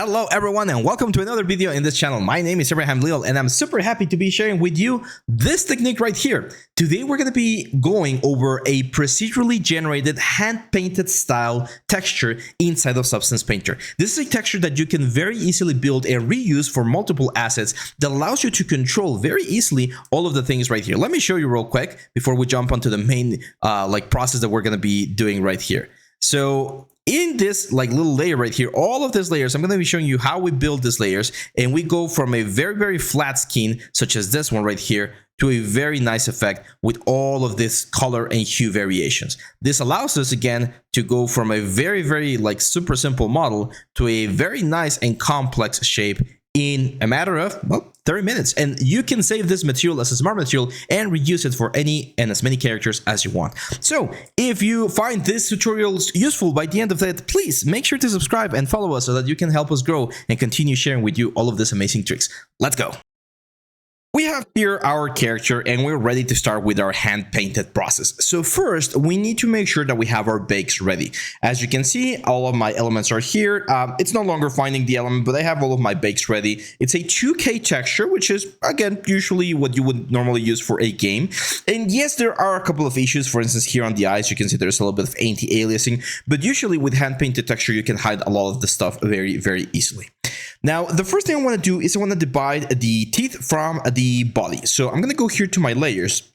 Hello everyone and welcome to another video in this channel. My name is Leal and I'm super happy to be sharing with you this technique right here. Today we're going to be going over a procedurally generated hand-painted style texture inside of Substance Painter. This is a texture that you can very easily build and reuse for multiple assets that allows you to control very easily all of the things right here. Let me show you real quick before we jump onto the main process that we're going to be doing right here. So in this little layer right here, all of these layers, I'm going to be showing you how we build these layers, and we go from a very flat skin such as this one right here to a very nice effect with all of this color and hue variations. This allows us again to go from a very super simple model to a very nice and complex shape in a matter of 30 minutes. And you can save this material as a smart material and reuse it for any and as many characters as you want. So if you find this tutorial useful by the end of it, please make sure to subscribe and follow us so that you can help us grow and continue sharing with you all of these amazing tricks. Let's go. We have here our character and we're ready to start with our hand painted process. So first we need to make sure that we have our bakes ready. As you can see, all of my elements are here. It's no longer finding the element, but I have all of my bakes ready. It's a 2K texture, which is again usually what you would normally use for a game. And yes, there are a couple of issues. For instance, here on the eyes, you can see there's a little bit of anti-aliasing, but usually with hand painted texture, you can hide a lot of the stuff very easily. Now, the first thing I want to do is I want to divide the teeth from the body. So I'm going to go here to my layers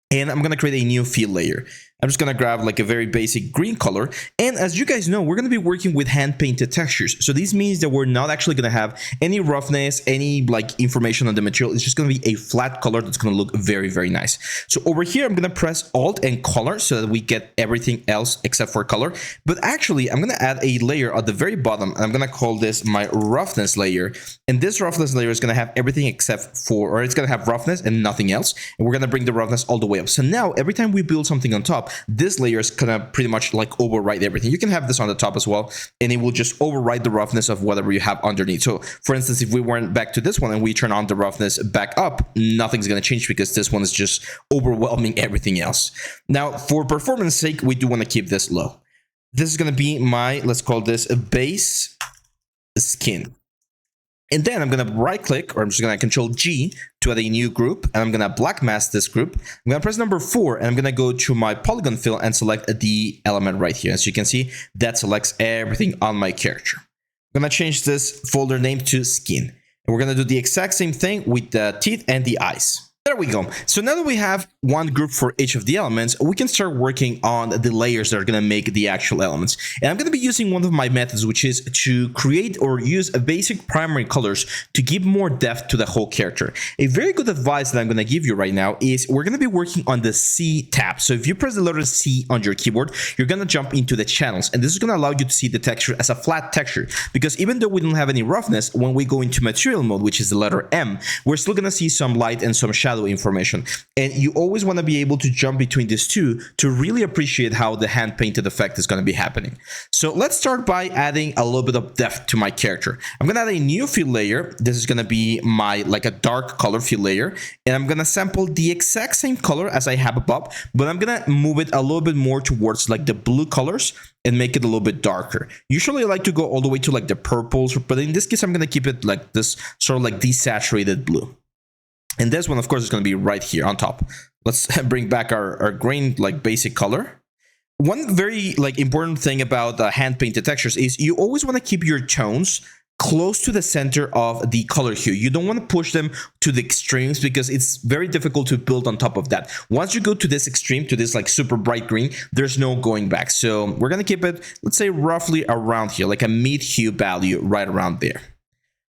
and I'm going to create a new fill layer. I'm just going to grab a very basic green color. And as you guys know, we're going to be working with hand painted textures. So this means that we're not actually going to have any roughness, any information on the material. It's just going to be a flat color that's going to look very nice. So over here, I'm going to press Alt and color so that we get everything else except for color. But actually, I'm going to add a layer at the very bottom. And I'm going to call this my roughness layer. And this roughness layer is going to have everything except for, or it's going to have roughness and nothing else. And we're going to bring the roughness all the way up. So now every time we build something on top, this layer is gonna pretty much override everything. You can have this on the top as well, and it will just override the roughness of whatever you have underneath. So for instance, if we went back to this one and we turn on the roughness back up, nothing's gonna change because this one is just overwhelming everything else. Now, for performance sake, we do want to keep this low. This is gonna be my, let's call this a base skin. And then I'm going to right click, or I'm just going to Control G to add a new group. And I'm going to black mask this group. I'm going to press number 4 and I'm going to go to my polygon fill and select the element right here. As you can see, that selects everything on my character. I'm going to change this folder name to skin. And we're going to do the exact same thing with the teeth and the eyes. There we go. So now that we have one group for each of the elements, we can start working on the layers that are going to make the actual elements. And I'm going to be using one of my methods, which is to create or use a basic primary colors to give more depth to the whole character. A very good advice that I'm going to give you right now is we're going to be working on the C tab. So if you press the letter C on your keyboard, you're going to jump into the channels. And this is going to allow you to see the texture as a flat texture. Because even though we don't have any roughness, when we go into material mode, which is the letter M, we're still going to see some light and some shadow information. And you always want to be able to jump between these two to really appreciate how the hand painted effect is going to be happening. So let's start by adding a little bit of depth to my character. I'm going to add a new fill layer. This is going to be my a dark color fill layer, and I'm going to sample the exact same color as I have above, but I'm going to move it a little bit more towards the blue colors and make it a little bit darker. Usually I like to go all the way to the purples, but in this case I'm going to keep it this sort of desaturated blue. And this one, of course, is going to be right here on top. Let's bring back our green, basic color. One very important thing about hand-painted textures is you always want to keep your tones close to the center of the color hue. You don't want to push them to the extremes because it's very difficult to build on top of that. Once you go to this extreme, to this super bright green, there's no going back. So we're going to keep it, let's say, roughly around here, a mid-hue value right around there.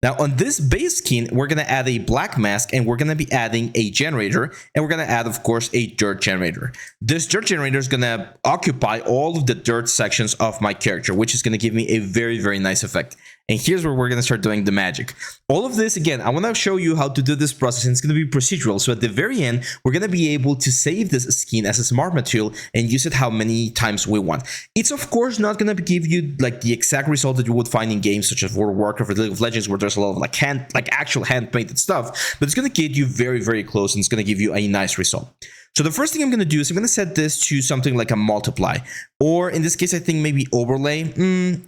Now on this base skin, we're going to add a black mask and we're going to be adding a generator, and we're going to add, of course, a dirt generator. This dirt generator is going to occupy all of the dirt sections of my character, which is going to give me a very nice effect. And here's where we're going to start doing the magic. All of this, again, I want to show you how to do this process, and it's going to be procedural. So at the very end, we're going to be able to save this skin as a smart material and use it how many times we want. It's, of course, not going to give you the exact result that you would find in games such as World of Warcraft or League of Legends, where there's a lot of actual hand-painted stuff, but it's going to get you very close, and it's going to give you a nice result. So the first thing I'm going to do is I'm going to set this to something like a multiply, or in this case, I think maybe overlay.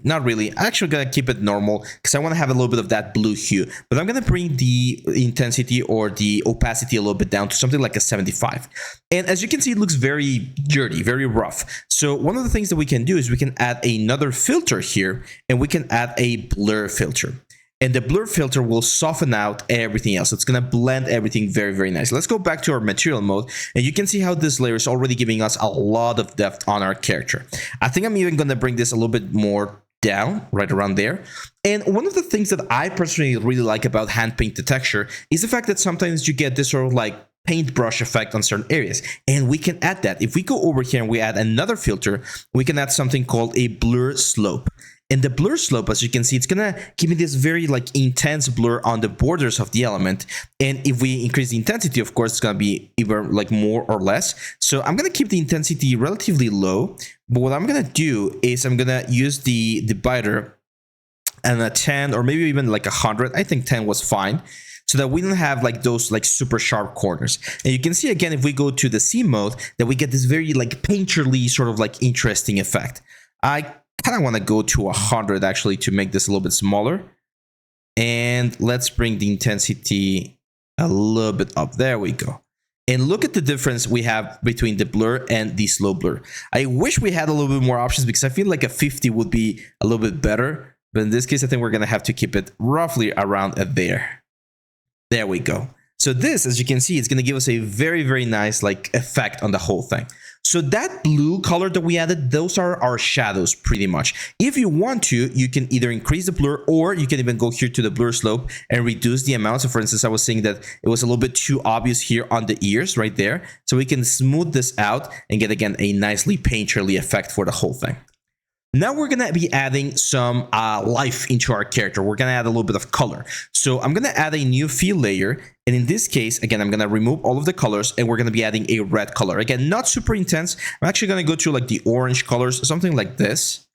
Not really. I'm actually going to keep it normal because I want to have a little bit of that blue hue, but I'm going to bring the intensity or the opacity a little bit down to something like a 75. And as you can see, it looks very dirty, very rough. So one of the things that we can do is we can add another filter here, and we can add a blur filter. And the blur filter will soften out everything else. It's going to blend everything very, very nice. Let's go back to our material mode, and you can see how this layer is already giving us a lot of depth on our character. I think I'm even going to bring this a little bit more down, right around there. And one of the things that I personally really like about hand painted texture is the fact that sometimes you get this sort of like paintbrush effect on certain areas, and we can add that. If we go over here and we add another filter, we can add something called a blur slope. And the blur slope, as you can see, it's gonna give me this very like intense blur on the borders of the element. And if we increase the intensity, of course, it's gonna be either like more or less. So I'm gonna keep the intensity relatively low, but what I'm gonna do is I'm gonna use the divider and a 10 or maybe even like 100. I think 10 was fine, so that we don't have like those like super sharp corners. And you can see again, if we go to the C mode, that we get this very like painterly sort of like interesting effect. I kind of want to go to 100 actually to make this a little bit smaller. And let's bring the intensity a little bit up. There we go. And look at the difference we have between the blur and the slow blur. I wish we had a little bit more options because I feel like a 50 would be a little bit better. But in this case, I think we're going to have to keep it roughly around there. There we go. So this, as you can see, it's going to give us a very, very nice like effect on the whole thing. So that blue color that we added, those are our shadows pretty much. If you want to, you can either increase the blur, or you can even go here to the blur slope and reduce the amount. So for instance, I was saying that it was a little bit too obvious here on the ears right there. So we can smooth this out and get again a nicely painterly effect for the whole thing. Now we're going to be adding some life into our character. We're going to add a little bit of color. So I'm going to add a new fill layer. And in this case, again, I'm going to remove all of the colors, and we're going to be adding a red color. Again, not super intense. I'm actually going to go to like the orange colors, something like this.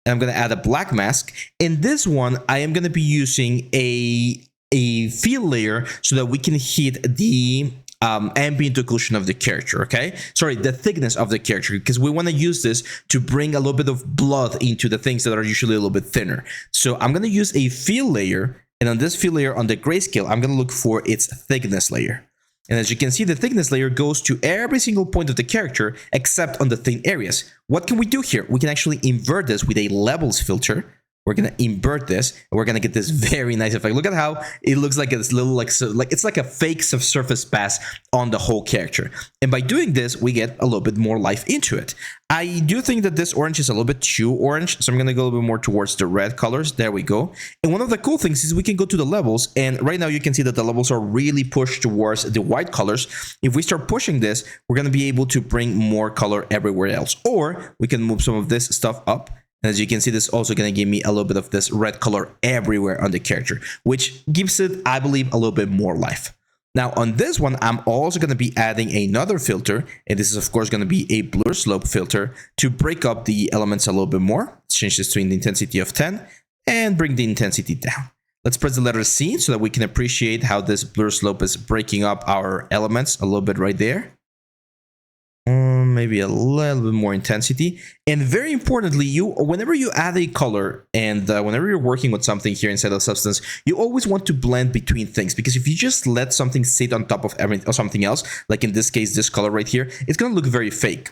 And I'm going to add a black mask. In this one, I am going to be using a fill layer so that we can hit the ambient occlusion of the character, okay? Sorry, the thickness of the character, because we want to use this to bring a little bit of blood into the things that are usually a little bit thinner. So I'm going to use a fill layer, and on this fill layer on the grayscale, I'm going to look for its thickness layer. And as you can see, the thickness layer goes to every single point of the character except on the thin areas. What can we do here? We can actually invert this with a levels filter. We're going to invert this, and we're going to get this very nice effect. Look at how it looks like this little, like it's like a fake subsurface pass on the whole character. And by doing this, we get a little bit more life into it. I do think that this orange is a little bit too orange, so I'm going to go a little bit more towards the red colors. There we go. And one of the cool things is we can go to the levels, and right now you can see that the levels are really pushed towards the white colors. If we start pushing this, we're going to be able to bring more color everywhere else. Or we can move some of this stuff up. And as you can see, this is also going to give me a little bit of this red color everywhere on the character, which gives it, I believe, a little bit more life. Now on this one, I'm also going to be adding another filter, and this is of course going to be a blur slope filter to break up the elements a little bit more. Let's change this to an intensity of 10 and bring the intensity down. Let's press the letter C so that we can appreciate how this blur slope is breaking up our elements a little bit right there. Maybe a little bit more intensity. And very importantly, whenever you add a color and whenever you're working with something here inside of Substance, you always want to blend between things, because if you just let something sit on top of something else, like in this case, this color right here, it's going to look very fake.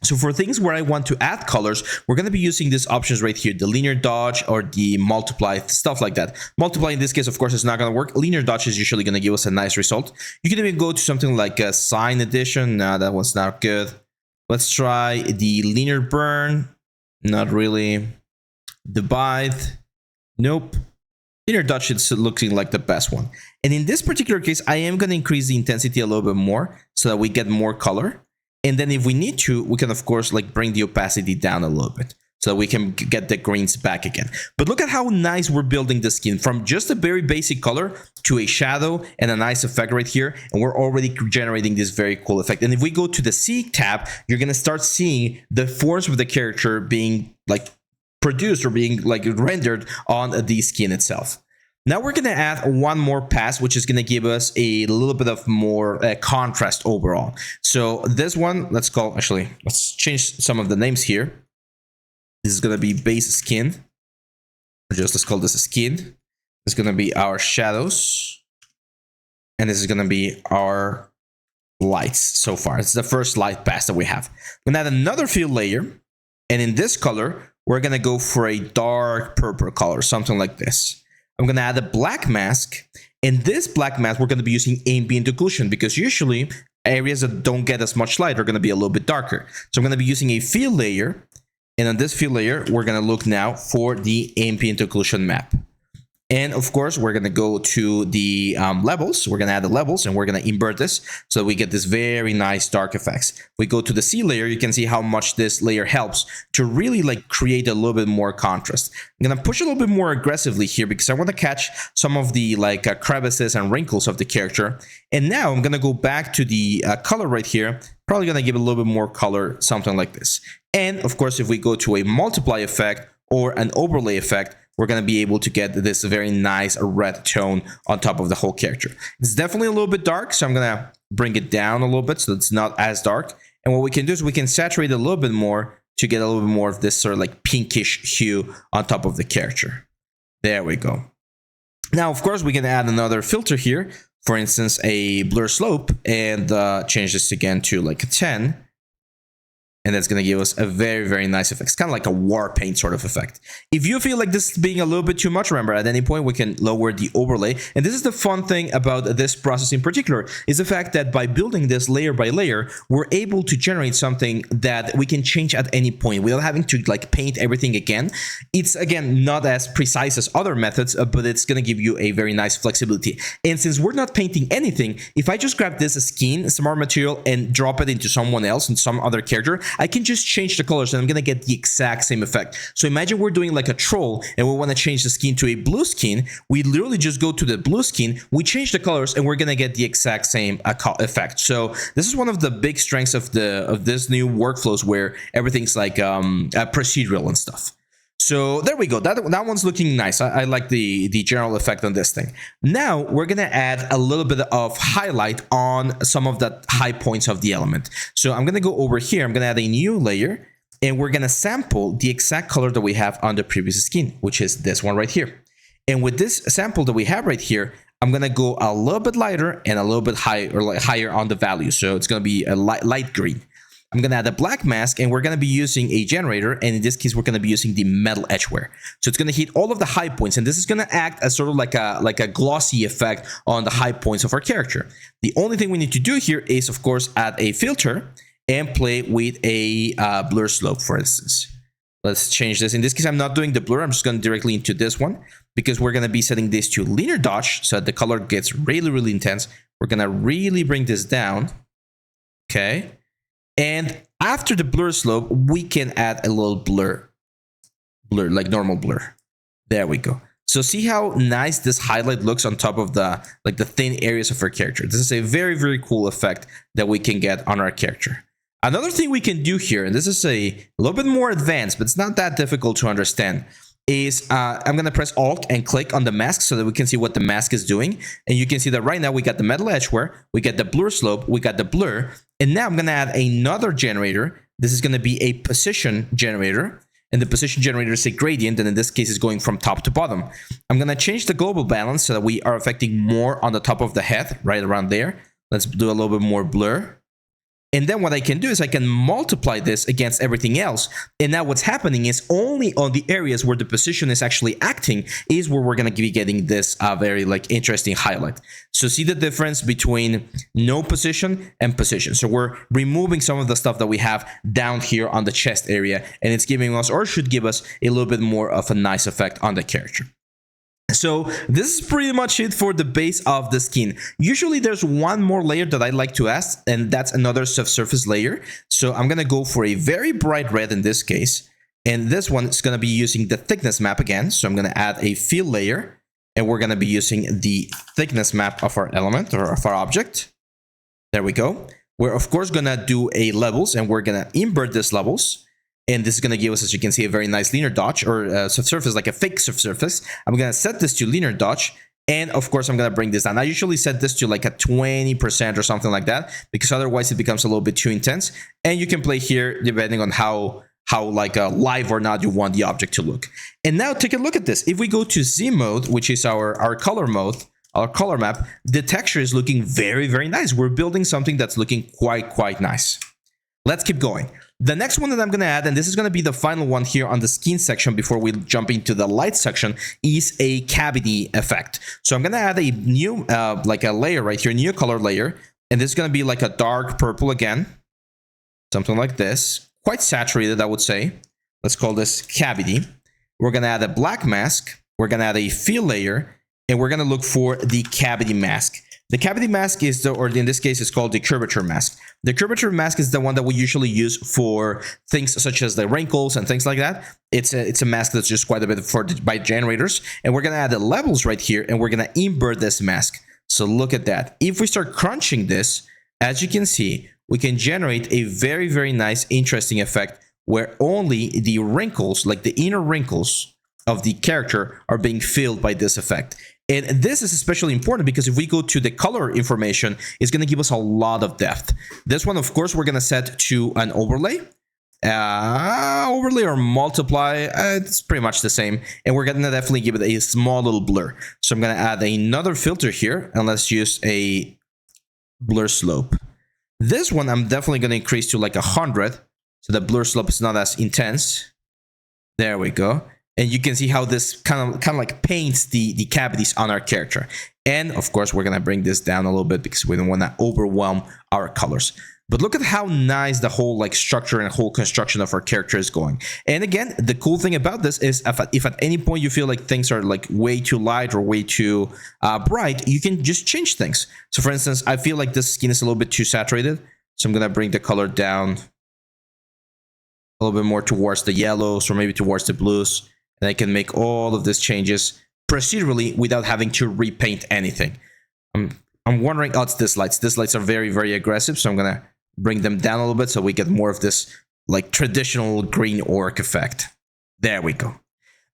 So for things where I want to add colors, we're going to be using these options right here, the linear dodge or the multiply, stuff like that. Multiply in this case, of course, is not going to work. Linear dodge is usually going to give us a nice result. You can even go to something like a sign addition. No, that one's not good. Let's try the linear burn. Not really. Divide. Nope. Linear dodge is looking like the best one. And in this particular case, I am going to increase the intensity a little bit more so that we get more color. And then if we need to, we can, of course, like bring the opacity down a little bit so that we can get the greens back again. But look at how nice we're building the skin from just a very basic color to a shadow and a nice effect right here. And we're already generating this very cool effect. And if we go to the C tab, you're going to start seeing the forms of the character being like produced or being like rendered on the skin itself. Now we're going to add one more pass, which is going to give us a little bit of more contrast overall. So this one, let's change some of the names here. This is going to be base skin. Let's call this a skin. This is going to be our shadows. And this is going to be our lights so far. It's the first light pass that we have. We're going to add another fill layer. And in this color, we're going to go for a dark purple color, something like this. I'm going to add a black mask. In this black mask, we're going to be using ambient occlusion because usually areas that don't get as much light are going to be a little bit darker. So I'm going to be using a fill layer. And on this fill layer, we're going to look now for the ambient occlusion map. And of course, we're going to go to the levels. We're going to add the levels and we're going to invert this so we get this very nice dark effects. We go to the C layer. You can see how much this layer helps to really like create a little bit more contrast. I'm going to push a little bit more aggressively here because I want to catch some of the like crevices and wrinkles of the character. And now I'm going to go back to the color right here. Probably going to give it a little bit more color, something like this. And of course, if we go to a multiply effect or an overlay effect, we're going to be able to get this very nice red tone on top of the whole character. It's definitely a little bit dark, so I'm going to bring it down a little bit so it's not as dark. And what we can do is we can saturate it a little bit more to get a little bit more of this sort of like pinkish hue on top of the character. There we go. Now, of course, we can add another filter here. For instance, a blur slope and change this again to like a 10. And that's going to give us a very, very nice effect. It's kind of like a war paint sort of effect. If you feel like this is being a little bit too much, remember, at any point we can lower the overlay. And this is the fun thing about this process in particular, is the fact that by building this layer by layer, we're able to generate something that we can change at any point without having to like paint everything again. It's, again, not as precise as other methods, but it's going to give you a very nice flexibility. And since we're not painting anything, if I just grab this skin, some more material, and drop it into someone else and some other character, I can just change the colors and I'm going to get the exact same effect. So imagine we're doing like a troll and we want to change the skin to a blue skin. We literally just go to the blue skin, we change the colors, and we're going to get the exact same effect. So this is one of the big strengths of this new workflows where everything's like procedural and stuff. So there we go. That one's looking nice. I like the general effect on this thing. Now we're going to add a little bit of highlight on some of the high points of the element. So I'm going to go over here. I'm going to add a new layer and we're going to sample the exact color that we have on the previous skin, which is this one right here. And with this sample that we have right here, I'm going to go a little bit lighter and a little bit higher on the value. So it's going to be a light green. I'm going to add a black mask and we're going to be using a generator. And in this case, we're going to be using the metal edgeware. So it's going to hit all of the high points. And this is going to act as sort of like a glossy effect on the high points of our character. The only thing we need to do here is, of course, add a filter and play with a blur slope, for instance. Let's change this. In this case, I'm not doing the blur. I'm just going directly into this one because we're going to be setting this to linear dodge so that the color gets really, really intense. We're going to really bring this down. Okay. And after the blur slope, we can add a little blur, like normal blur. There we go. So see how nice this highlight looks on top of the thin areas of our character. This is a very, very cool effect that we can get on our character. Another thing we can do here, and this is a little bit more advanced, but it's not that difficult to understand, is I'm going to press Alt and click on the mask so that we can see what the mask is doing. And you can see that right now we got the metal edgeware, we got the blur slope, we got the blur. And now I'm going to add another generator. This is going to be a position generator. And the position generator is a gradient, and in this case is going from top to bottom. I'm going to change the global balance so that we are affecting more on the top of the head, right around there. Let's do a little bit more blur. And then what I can do is I can multiply this against everything else. And now what's happening is only on the areas where the position is actually acting is where we're going to be getting this very interesting highlight. So see the difference between no position and position. So we're removing some of the stuff that we have down here on the chest area, and it's giving us, or should give us, a little bit more of a nice effect on the character. So this is pretty much it for the base of the skin. Usually there's one more layer that I like to add, and that's another subsurface layer. So I'm going to go for a very bright red in this case. And this one is going to be using the thickness map again. So I'm going to add a fill layer, and we're going to be using the thickness map of our element or of our object. There we go. We're of course going to do a levels, and we're going to invert these levels. And this is going to give us, as you can see, a very nice linear dodge or subsurface, like a fake subsurface. I'm going to set this to linear dodge. And of course, I'm going to bring this down. I usually set this to like a 20% or something like that, because otherwise it becomes a little bit too intense. And you can play here depending on how like live or not you want the object to look. And now take a look at this. If we go to Z mode, which is our color mode, our color map, the texture is looking very, very nice. We're building something that's looking quite nice. Let's keep going. The next one that I'm going to add, and this is going to be the final one here on the skin section before we jump into the light section, is a cavity effect. So I'm going to add a new, like a layer right here, new color layer. And this is going to be like a dark purple again. Something like this. Quite saturated, I would say. Let's call this cavity. We're going to add a black mask. We're going to add a fill layer. And we're going to look for the cavity mask. The cavity mask is or in this case, it's called the curvature mask. The curvature mask is the one that we usually use for things such as the wrinkles and things like that. It's a mask that's just quite a bit by generators. And we're going to add the levels right here, and we're going to invert this mask. So look at that. If we start crunching this, as you can see, we can generate a very, very nice, interesting effect where only the wrinkles, like the inner wrinkles of the character, are being filled by this effect. And this is especially important because if we go to the color information, it's going to give us a lot of depth. This one, of course, we're going to set to an overlay. Overlay or multiply, it's pretty much the same. And we're going to definitely give it a small little blur. So I'm going to add another filter here, and let's use a blur slope. This one, I'm definitely going to increase to like 100. So the blur slope is not as intense. There we go. And you can see how this kind of like paints the cavities on our character. And of course, we're going to bring this down a little bit because we don't want to overwhelm our colors. But look at how nice the whole like structure and whole construction of our character is going. And again, the cool thing about this is if at any point you feel like things are like way too light or way too bright, you can just change things. So for instance, I feel like this skin is a little bit too saturated. So I'm going to bring the color down a little bit more towards the yellows or maybe towards the blues. And I can make all of these changes procedurally without having to repaint anything. I'm wondering, oh, it's these lights. These lights are very, very aggressive. So I'm going to bring them down a little bit so we get more of this like traditional green orc effect. There we go.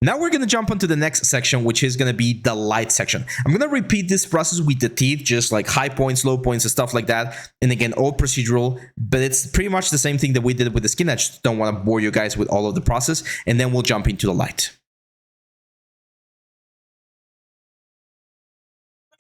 Now we're going to jump onto the next section, which is going to be the light section. I'm going to repeat this process with the teeth, just like high points, low points, and stuff like that. And again, all procedural, but it's pretty much the same thing that we did with the skin. I just don't want to bore you guys with all of the process. And then we'll jump into the light.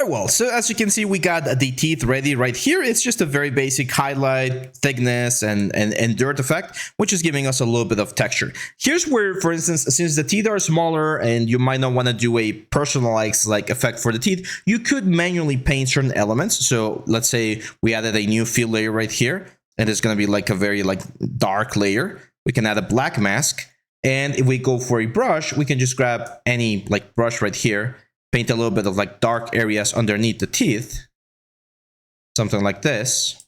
Well, so as you can see, we got the teeth ready right here. It's just a very basic highlight, thickness, and dirt effect, which is giving us a little bit of texture. Here's where, for instance, since the teeth are smaller and you might not want to do a personalized like effect for the teeth, you could manually paint certain elements. So let's say we added a new fill layer right here, and it's going to be like a very like dark layer. We can add a black mask, and if we go for a brush, we can just grab any like brush right here, paint a little bit of like dark areas underneath the teeth. Something like this.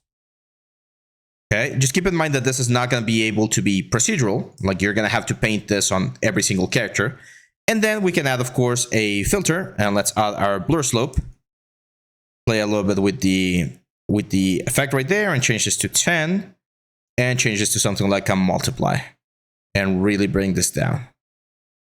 Okay, just keep in mind that this is not going to be able to be procedural. Like you're going to have to paint this on every single character. And then we can add, of course, a filter. And let's add our blur slope. Play a little bit with the effect right there and change this to 10. And change this to something like a multiply. And really bring this down.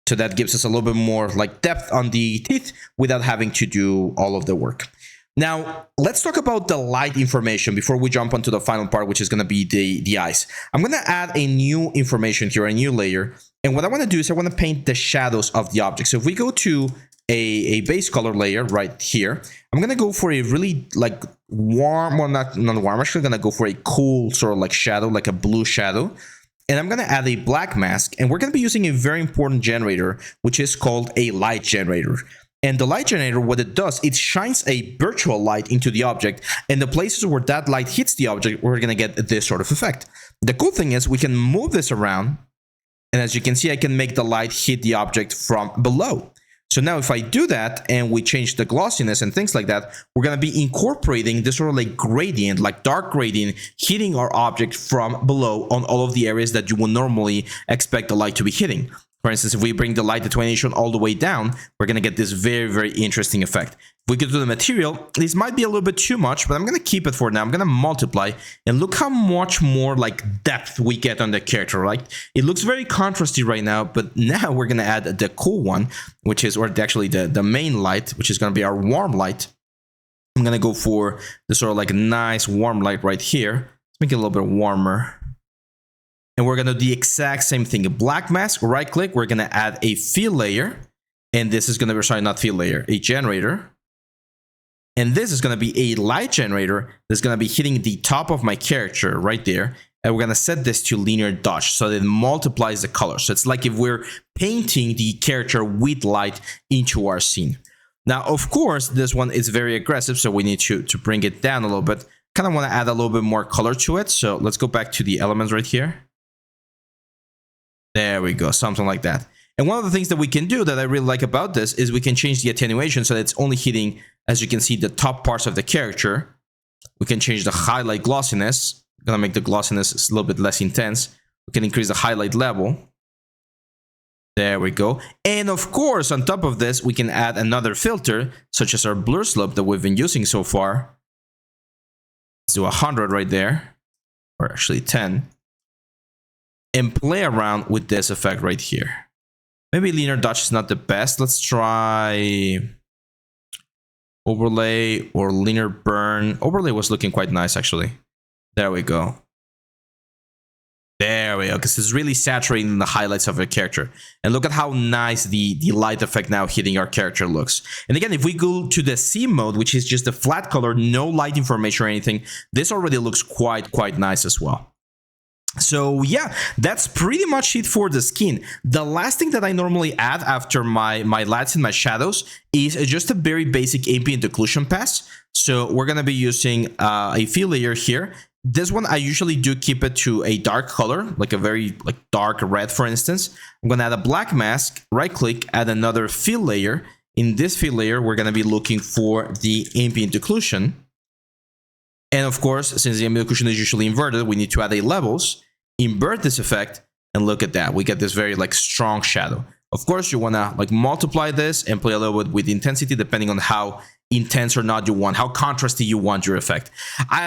So that gives us a little bit more like depth on the teeth without having to do all of the work. Now, let's talk about the light information before we jump onto the final part, which is going to be the eyes. I'm going to add a new information here, a new layer. And what I want to do is I want to paint the shadows of the object. So if we go to a base color layer right here, I'm going to go for a really like warm, well, not warm, I'm actually going to go for a cool sort of like shadow, like a blue shadow. And I'm going to add a black mask, and we're going to be using a very important generator, which is called a light generator. And the light generator, what it does, it shines a virtual light into the object, and the places where that light hits the object, we're going to get this sort of effect. The cool thing is we can move this around, and as you can see, I can make the light hit the object from below. So now if I do that and we change the glossiness and things like that, we're going to be incorporating this sort of like gradient, like dark gradient, hitting our object from below on all of the areas that you would normally expect the light to be hitting. For instance, if we bring the light attenuation all the way down, we're going to get this very, very interesting effect. If we go to the material, this might be a little bit too much, but I'm going to keep it for now. I'm going to multiply, and look how much more like depth we get on the character, right? It looks very contrasty right now, but now we're going to add the cool one, which is, or actually the main light, which is going to be our warm light. I'm going to go for the sort of like nice warm light right here. Let's make it a little bit warmer. And we're going to do the exact same thing. A black mask, right click, we're going to add a fill layer. And this is going to be, sorry, not fill layer, a generator. And this is going to be a light generator that's going to be hitting the top of my character right there. And we're going to set this to linear dodge so that it multiplies the color. So it's like if we're painting the character with light into our scene. Now, of course, this one is very aggressive, so we need to bring it down a little bit. Kind of want to add a little bit more color to it. So let's go back to the elements right here. There we go, something like that. And one of the things that we can do that I really like about this is we can change the attenuation so that it's only hitting, as you can see, the top parts of the character. We can change the highlight glossiness. I'm gonna make the glossiness a little bit less intense. We can increase the highlight level. There we go. And of course, on top of this, we can add another filter, such as our blur slope that we've been using so far. Let's do 100 right there, or actually 10. And play around with this effect right here. Maybe linear dodge is not the best. Let's try overlay or linear burn. Overlay was looking quite nice, actually. There we go. There we go, because it's really saturating the highlights of your character. And look at how nice the light effect now hitting our character looks. And again, if we go to the C mode, which is just a flat color, no light information or anything, this already looks quite nice as well. So yeah, that's pretty much it for the skin. The last thing that I normally add after my lights and my shadows is just a very basic ambient occlusion pass. So we're going to be using a fill layer here. This one, I usually do keep it to a dark color, like a very dark red, for instance. I'm going to add a black mask, right click, add another fill layer. In this fill layer, we're going to be looking for the ambient occlusion. And of course, since the ambient occlusion is usually inverted, we need to add a levels, invert this effect, and look at that. We get this very strong shadow. Of course, you want to multiply this and play a little bit with intensity depending on how intense or not you want, how contrasty you want your effect.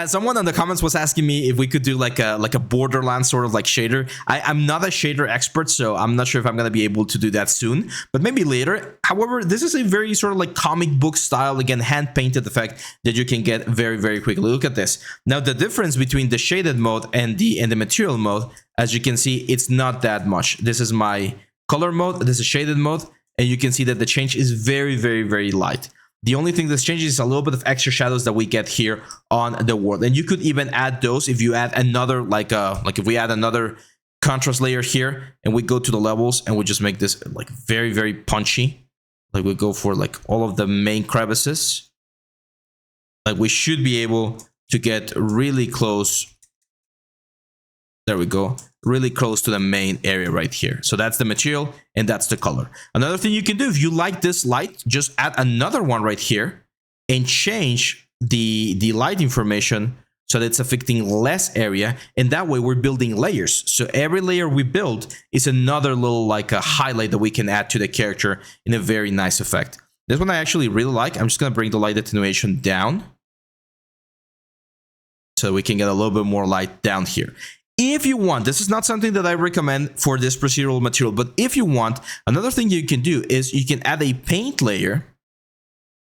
Someone in the comments was asking me if we could do like a Borderlands sort of shader. I'm not a shader expert, so I'm not sure if I'm going to be able to do that soon, but maybe later. However, this is a very sort of comic book style, again, hand painted effect that you can get very quickly. Look at this. Now, the difference between the shaded mode and the material mode, as you can see, it's not that much. This is my color mode, this is shaded mode, and you can see that the change is very light. The only thing that's changing is a little bit of extra shadows that we get here on the world. And you could even add those if you add another, if we add another contrast layer here and we go to the levels and we just make this very punchy. We go for all of the main crevices. We should be able to get really close. There we go. Really close to the main area right here. So that's the material and that's the color. Another thing you can do, if you like this light, just add another one right here and change the light information so that it's affecting less area. And that way we're building layers. So every layer we build is another little a highlight that we can add to the character in a very nice effect. This one I actually really like. I'm just going to bring the light attenuation down so we can get a little bit more light down here. If you want, this is not something that I recommend for this procedural material, but if you want, another thing you can do is you can add a paint layer,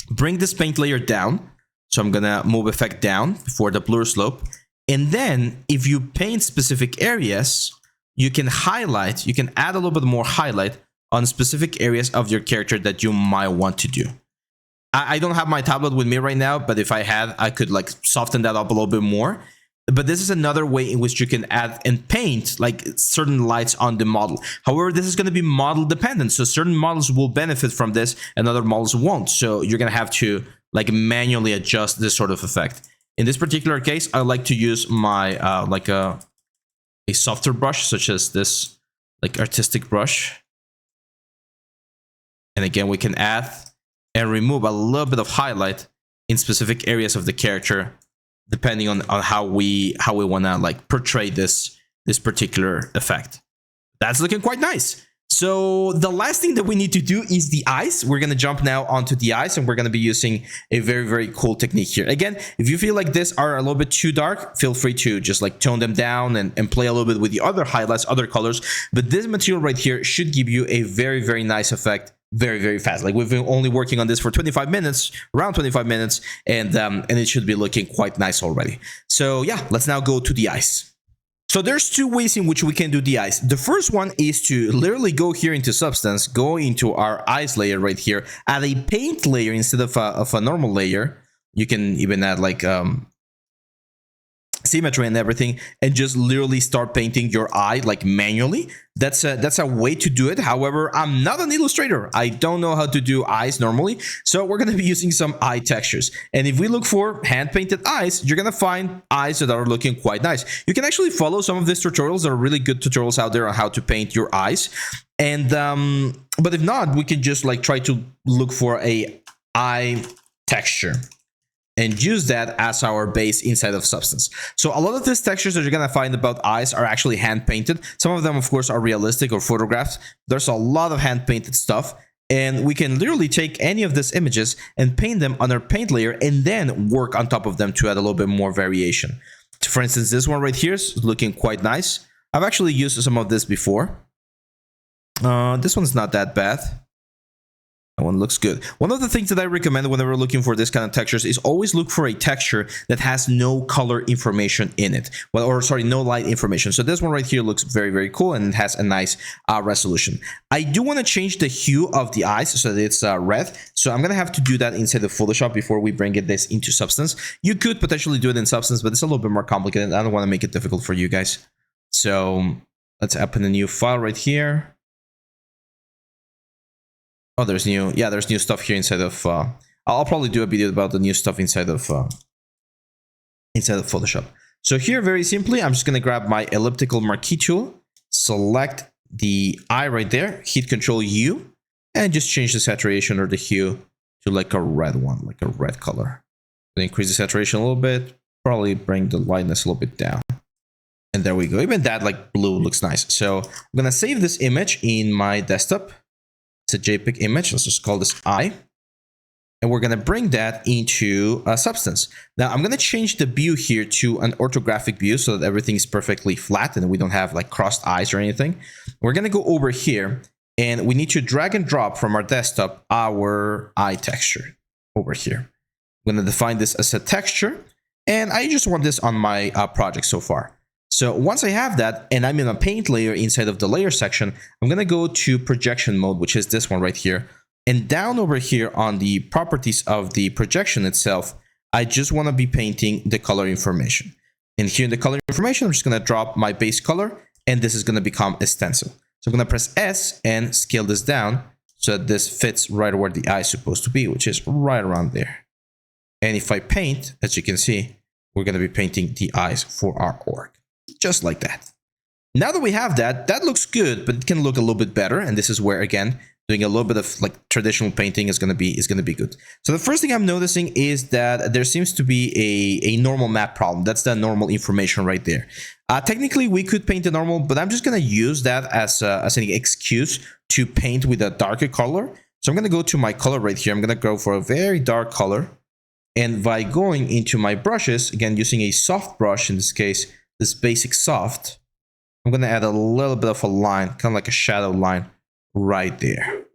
bring this paint layer down. So I'm gonna move effect down for the blur slope. And then if you paint specific areas, you can highlight, you can add a little bit more highlight on specific areas of your character that you might want to do. I don't have my tablet with me right now, but if I had, I could soften that up a little bit more. But this is another way in which you can add and paint certain lights on the model. However, this is going to be model dependent. So certain models will benefit from this and other models won't. So you're going to have to manually adjust this sort of effect. In this particular case, I like to use my a softer brush, such as this artistic brush. And again, we can add and remove a little bit of highlight in specific areas of the character, depending on how we want to portray this particular effect. That's looking quite nice. So the last thing that we need to do is the eyes. We're going to jump now onto the eyes, and we're going to be using a very, very cool technique here. Again, if you feel like this are a little bit too dark, feel free to just like tone them down and play a little bit with the other highlights, other colors. But this material right here should give you a very, very nice effect very, very fast. Like we've been only working on this for 25 minutes, around 25 minutes, and it should be looking quite nice already. So yeah, let's now go to the eyes. So there's two ways in which we can do the eyes. The first one is to literally go here into Substance, go into our eyes layer right here, add a paint layer instead of a normal layer. You can even add like symmetry and everything, and just literally start painting your eye like manually. That's a way to do it. However, I'm not an illustrator. I don't know how to do eyes normally, so we're going to be using some eye textures. And if we look for hand painted eyes, you're going to find eyes that are looking quite nice. You can actually follow some of these tutorials. There are really good tutorials out there on how to paint your eyes. And but if not, we can just like try to look for a eye texture and use that as our base inside of Substance. So a lot of these textures that you're gonna find about eyes are actually hand painted. Some of them, of course, are realistic or photographs. There's a lot of hand painted stuff, and we can literally take any of these images and paint them on our paint layer and then work on top of them to add a little bit more variation. For instance, this one right here is looking quite nice. I've actually used some of this before. This one's not that bad. That one looks good. One of the things that I recommend whenever looking for this kind of textures is always look for a texture that has no color information in it. Well, or sorry, no light information. So this one right here looks very, very cool, and it has a nice resolution. I do want to change the hue of the eyes so that it's red. So I'm going to have to do that inside of Photoshop before we bring this into Substance. You could potentially do it in Substance, but it's a little bit more complicated. I don't want to make it difficult for you guys. So let's open a new file right here. Oh, there's new stuff here inside of. I'll probably do a video about the new stuff inside of Photoshop. So here, very simply, I'm just gonna grab my elliptical marquee tool, select the eye right there, hit Control U, and just change the saturation or the hue to like a red one, like a red color. Then increase the saturation a little bit, probably bring the lightness a little bit down. And there we go. Even that like blue looks nice. So I'm gonna save this image in my desktop. It's a JPEG image. Let's just call this eye. And we're going to bring that into Substance. Now, I'm going to change the view here to an orthographic view so that everything is perfectly flat and we don't have like crossed eyes or anything. We're going to go over here, and we need to drag and drop from our desktop our eye texture over here. I'm going to define this as a texture, and I just want this on my project so far. So once I have that, and I'm in a paint layer inside of the layer section, I'm going to go to projection mode, which is this one right here. And down over here on the properties of the projection itself, I just want to be painting the color information. And here in the color information, I'm just going to drop my base color, and this is going to become a stencil. So I'm going to press S and scale this down so that this fits right where the eye is supposed to be, which is right around there. And if I paint, as you can see, we're going to be painting the eyes for our org. Just like that. Now that we have that, that looks good, but it can look a little bit better. And this is where, again, doing a little bit of like traditional painting is going to be good. So the first thing I'm noticing is that there seems to be a normal map problem. That's the normal information right there. Technically, we could paint the normal, but I'm just going to use that as an excuse to paint with a darker color. So I'm going to go to my color right here. I'm going to go for a very dark color. And by going into my brushes, again, using a soft brush in this case, this basic soft, I'm going to add a little bit of a line, kind of like a shadow line right there.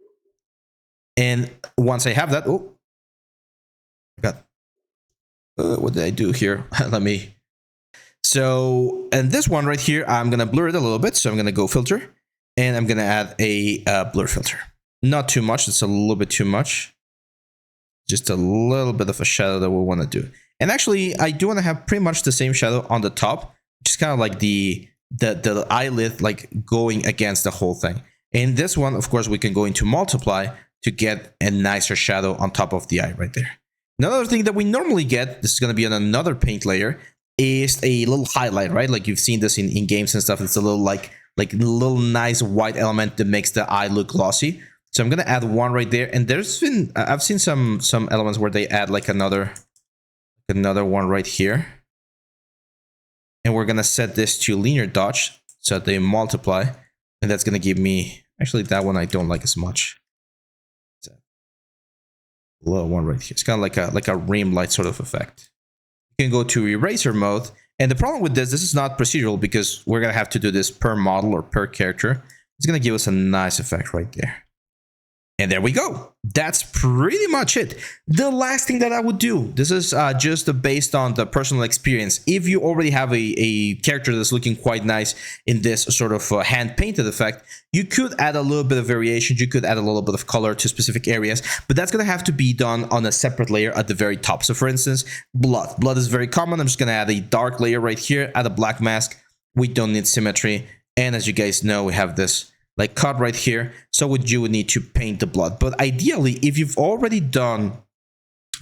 And once I have that, oh, I got, what did I do here? Let me. So, and this one right here, I'm going to blur it a little bit. So I'm going to go filter, and I'm going to add a blur filter. Not too much. It's a little bit too much. Just a little bit of a shadow that we want to do. And actually, I do want to have pretty much the same shadow on the top, which is kind of like the eyelid like going against the whole thing. In this one, of course, we can go into multiply to get a nicer shadow on top of the eye right there. Another thing that we normally get, this is going to be on another paint layer, is a little highlight, right? Like you've seen this in games and stuff. It's a little like little nice white element that makes the eye look glossy. So I'm going to add one right there. And I've seen some elements where they add like another one right here. And we're going to set this to linear dodge so they multiply. And that's going to give me Actually, that one I don't like as much. It's a low one right here. It's kind of like a rim light sort of effect. You can go to eraser mode. And the problem with this is not procedural because we're going to have to do this per model or per character. It's going to give us a nice effect right there. And there we go. That's pretty much it. The last thing that I would do, this is just based on the personal experience. If you already have a character that's looking quite nice in this sort of hand-painted effect, you could add a little bit of variation. You could add a little bit of color to specific areas, but that's going to have to be done on a separate layer at the very top. So for instance, blood. Blood is very common. I'm just going to add a dark layer right here, add a black mask. We don't need symmetry. And as you guys know, we have this like cut right here. So you would need to paint the blood. But ideally, if you've already done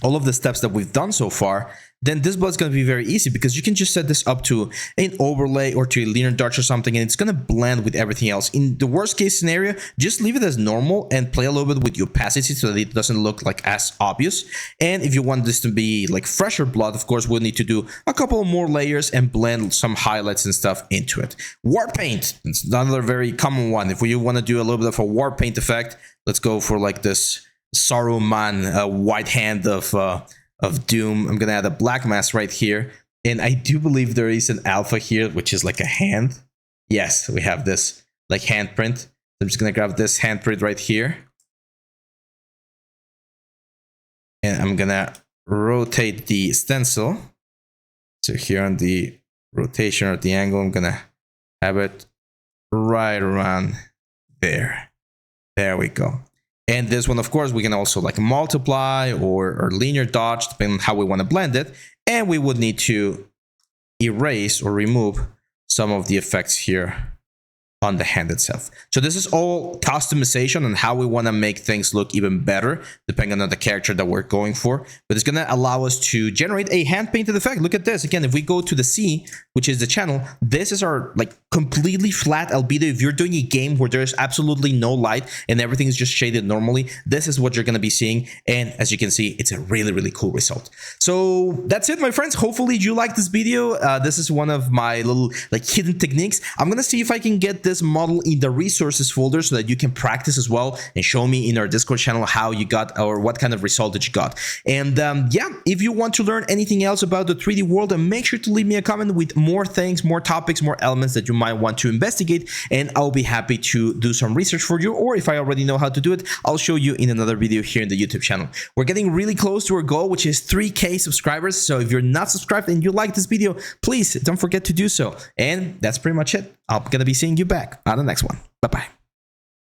all of the steps that we've done so far, then this blood is going to be very easy because you can just set this up to an overlay or to a linear dodge or something, and it's going to blend with everything else. In the worst case scenario, just leave it as normal and play a little bit with the opacity so that it doesn't look like as obvious. And if you want this to be like fresher blood, of course, we'll need to do a couple more layers and blend some highlights and stuff into it. War paint, it's another very common one. If we want to do a little bit of a war paint effect, let's go for like this Saruman white hand of doom. I'm gonna add a black mask right here, and I do believe there is an alpha here which is like a hand. Yes, we have this like handprint. I'm just gonna grab this handprint right here, and I'm gonna rotate the stencil. So here on the rotation or the angle, I'm gonna have it right around there. There we go. And this one, of course, we can also like multiply or linear dodge, depending on how we want to blend it. And we would need to erase or remove some of the effects here on the hand itself. So this is all customization and how we want to make things look even better, depending on the character that we're going for. But it's going to allow us to generate a hand-painted effect. Look at this. Again, if we go to the C, which is the channel, this is our like completely flat albedo. If you're doing a game where there's absolutely no light and everything is just shaded normally, this is what you're going to be seeing. And as you can see, it's a really, really cool result. So that's it, my friends. Hopefully you like this video. This is one of my little like hidden techniques. I'm going to see if I can get this model in the resources folder so that you can practice as well and show me in our Discord channel how you got or what kind of result that you got. And yeah, if you want to learn anything else about the 3D world, then make sure to leave me a comment with more things, more topics, more elements that you might want to investigate, and I'll be happy to do some research for you. Or if I already know how to do it, I'll show you in another video here in the YouTube channel. We're getting really close to our goal, which is 3K subscribers. So if you're not subscribed and you like this video, please don't forget to do so. And that's pretty much it. I'm gonna be seeing you back on the next one. Bye-bye.